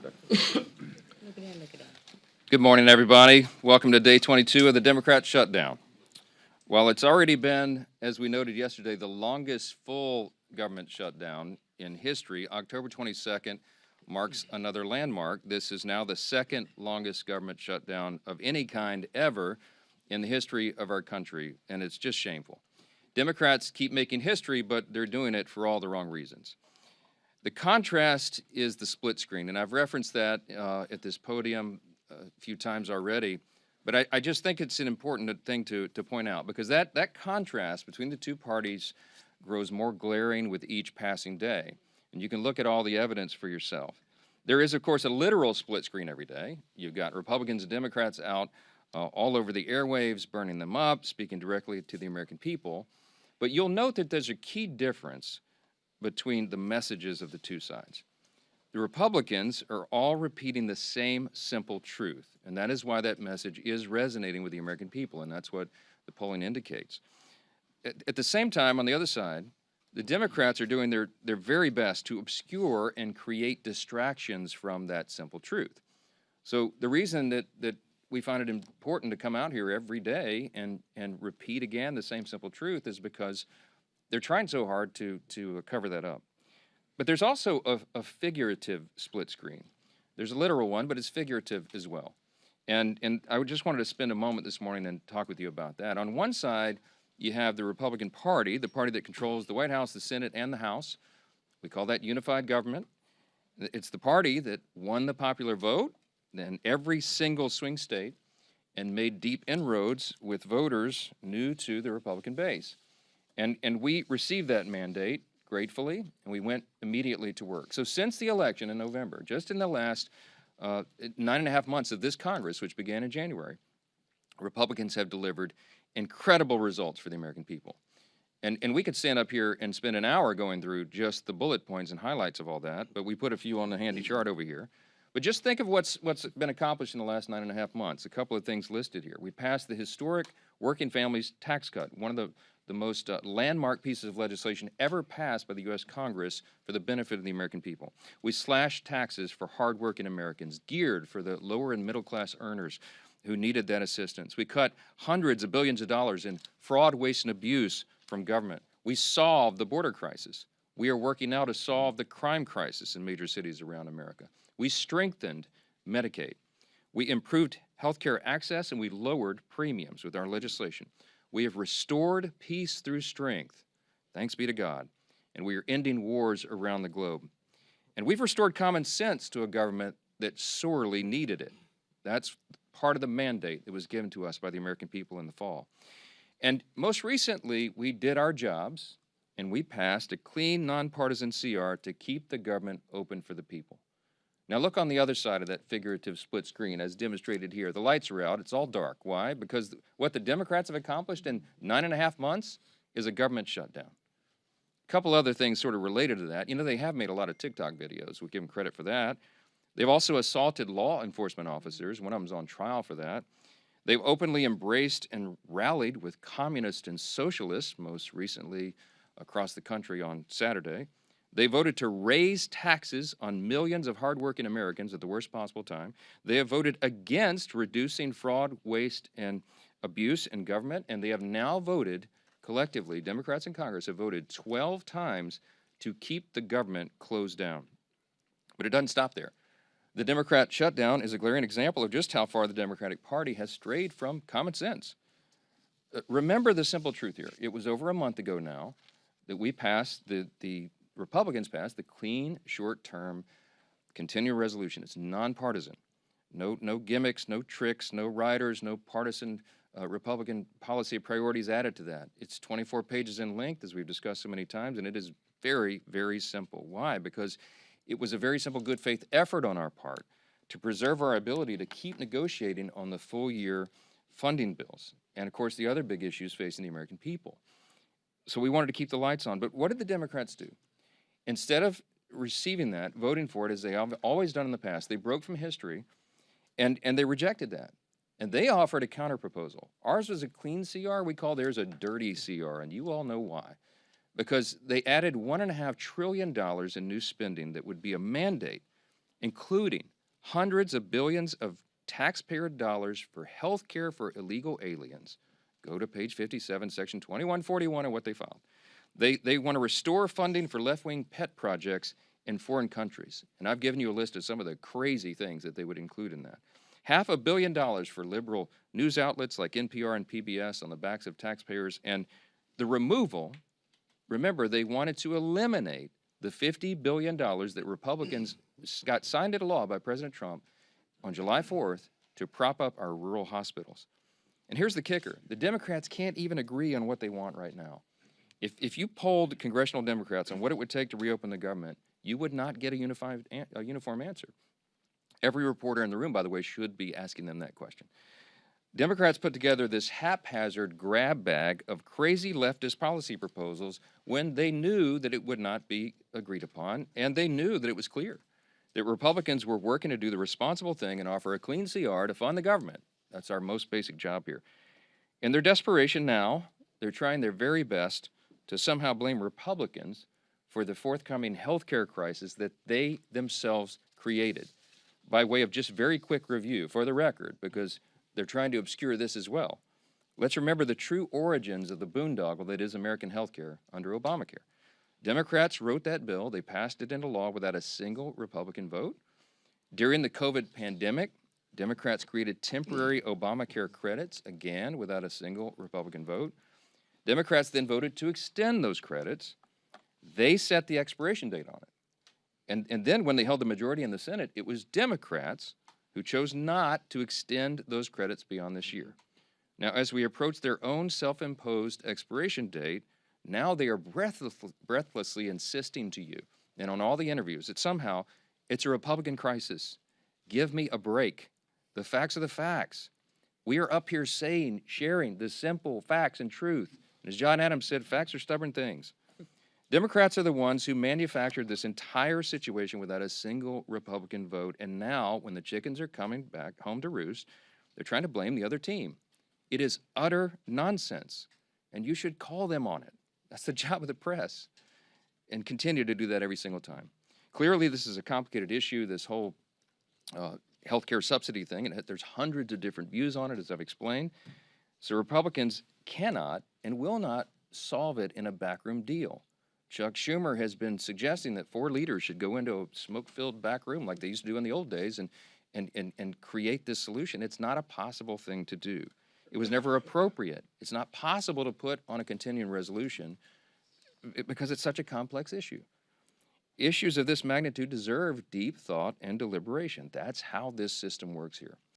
introduction. Look at him, look at him. Good morning, everybody. Welcome to day 22 of the Democrat shutdown. While it's already been, as we noted yesterday, the longest full government shutdown in history, October 22nd marks another landmark. This is now the second longest government shutdown of any kind ever in the history of our country, and it's just shameful. Democrats keep making history, but they're doing it for all the wrong reasons. The contrast is the split screen, and I've referenced that at this podium a few times already, but I just think it's an important thing to point out, because that contrast between the two parties grows more glaring with each passing day, and you can look at all the evidence for yourself. There is, of course, a literal split screen every day. You've got Republicans and Democrats out all over the airwaves, burning them up, speaking directly to the American people, but you'll note that there's a key difference between the messages of the two sides. The Republicans are all repeating the same simple truth, and that is why that message is resonating with the American people, and that's what the polling indicates. At the same time, on the other side, the Democrats are doing their very best to obscure and create distractions from that simple truth. So the reason that we find it important to come out here every day and repeat again the same simple truth is because they're trying so hard to cover that up. But there's also a figurative split screen. There's a literal one, but it's figurative as well. And I just wanted to spend a moment this morning and talk with you about that. On one side, you have the Republican Party, the party that controls the White House, the Senate, and the House. We call that unified government. It's the party that won the popular vote in every single swing state and made deep inroads with voters new to the Republican base. And we received that mandate gratefully, and we went immediately to work. So since the election in November, just in the last 9.5 months of this Congress, which began in January, Republicans have delivered incredible results for the American people. And we could stand up here and spend an hour going through just the bullet points and highlights of all that, but we put a few on the handy chart over here. But just think of what's been accomplished in the last 9.5 months. A couple of things listed here. We passed the historic Working Families Tax Cut, one of the most landmark pieces of legislation ever passed by the U.S. Congress for the benefit of the American people. We slashed taxes for hardworking Americans, geared for the lower and middle class earners who needed that assistance. We cut hundreds of billions of dollars in fraud, waste, and abuse from government. We solved the border crisis. We are working now to solve the crime crisis in major cities around America. We strengthened Medicaid. We improved health care access, and we lowered premiums with our legislation. We have restored peace through strength, thanks be to God, and we are ending wars around the globe. And we've restored common sense to a government that sorely needed it. That's part of the mandate that was given to us by the American people in the fall. And most recently, we did our jobs, and we passed a clean, nonpartisan CR to keep the government open for the people. Now look on the other side of that figurative split screen as demonstrated here. The lights are out. It's all dark. Why? Because what the Democrats have accomplished in 9.5 months is a government shutdown. A couple other things sort of related to that. You know, they have made a lot of TikTok videos. We give them credit for that. They've also assaulted law enforcement officers. One of them's on trial for that. They've openly embraced and rallied with communists and socialists, most recently across the country on Saturday. They voted to raise taxes on millions of hardworking Americans at the worst possible time. They have voted against reducing fraud, waste, and abuse in government, and they have now voted, collectively, Democrats in Congress have voted 12 times to keep the government closed down. But it doesn't stop there. The Democrat shutdown is a glaring example of just how far the Democratic Party has strayed from common sense. Remember the simple truth here. It was over a month ago now that we passed the Republicans passed the clean, short-term, continuing resolution. It's nonpartisan. No gimmicks, no tricks, no riders, no partisan Republican policy priorities added to that. It's 24 pages in length, as we've discussed so many times, and it is very, very simple. Why? Because it was a very simple good faith effort on our part to preserve our ability to keep negotiating on the full-year funding bills, and of course the other big issues facing the American people. So we wanted to keep the lights on, but what did the Democrats do? Instead of receiving that, voting for it as they have always done in the past, they broke from history and they rejected that. And they offered a counterproposal. Ours was a clean CR. We call theirs a dirty CR, and you all know why. Because they added $1.5 trillion in new spending that would be a mandate including hundreds of billions of taxpayer dollars for health care for illegal aliens. Go to page 57, section 2141 of what they filed. They want to restore funding for left-wing pet projects in foreign countries. And I've given you a list of some of the crazy things that they would include in that. $500 million for liberal news outlets like NPR and PBS on the backs of taxpayers, and the removal, remember, they wanted to eliminate the $50 billion that Republicans got signed into law by President Trump on July 4th to prop up our rural hospitals. And here's the kicker. The Democrats can't even agree on what they want right now. If you polled congressional Democrats on what it would take to reopen the government, you would not get a uniform answer. Every reporter in the room, by the way, should be asking them that question. Democrats put together this haphazard grab bag of crazy leftist policy proposals when they knew that it would not be agreed upon, and they knew that it was clear that Republicans were working to do the responsible thing and offer a clean CR to fund the government. That's our most basic job here. In their desperation now, they're trying their very best to somehow blame Republicans for the forthcoming health care crisis that they themselves created. By way of just very quick review, for the record, because they're trying to obscure this as well. Let's remember the true origins of the boondoggle that is American health care under Obamacare. Democrats wrote that bill. They passed it into law without a single Republican vote. During the COVID pandemic, Democrats created temporary Obamacare credits, again, without a single Republican vote. Democrats then voted to extend those credits. They set the expiration date on it. And then when they held the majority in the Senate, it was Democrats who chose not to extend those credits beyond this year. Now, as we approach their own self-imposed expiration date, now they are breathlessly insisting to you, and on all the interviews, that somehow it's a Republican crisis. Give me a break. The facts are the facts. We are up here sharing the simple facts and truth. And as John Adams said, facts are stubborn things. Democrats are the ones who manufactured this entire situation without a single Republican vote, and now, when the chickens are coming back home to roost, they're trying to blame the other team. It is utter nonsense, and you should call them on it. That's the job of the press, and continue to do that every single time. Clearly, this is a complicated issue, this whole healthcare subsidy thing, and there's hundreds of different views on it, as I've explained. So Republicans cannot and will not solve it in a backroom deal. Chuck Schumer has been suggesting that 4 leaders should go into a smoke-filled back room like they used to do in the old days and create this solution. It's not a possible thing to do. It was never appropriate. It's not possible to put on a continuing resolution because it's such a complex issue. Issues of this magnitude deserve deep thought and deliberation. That's how this system works here.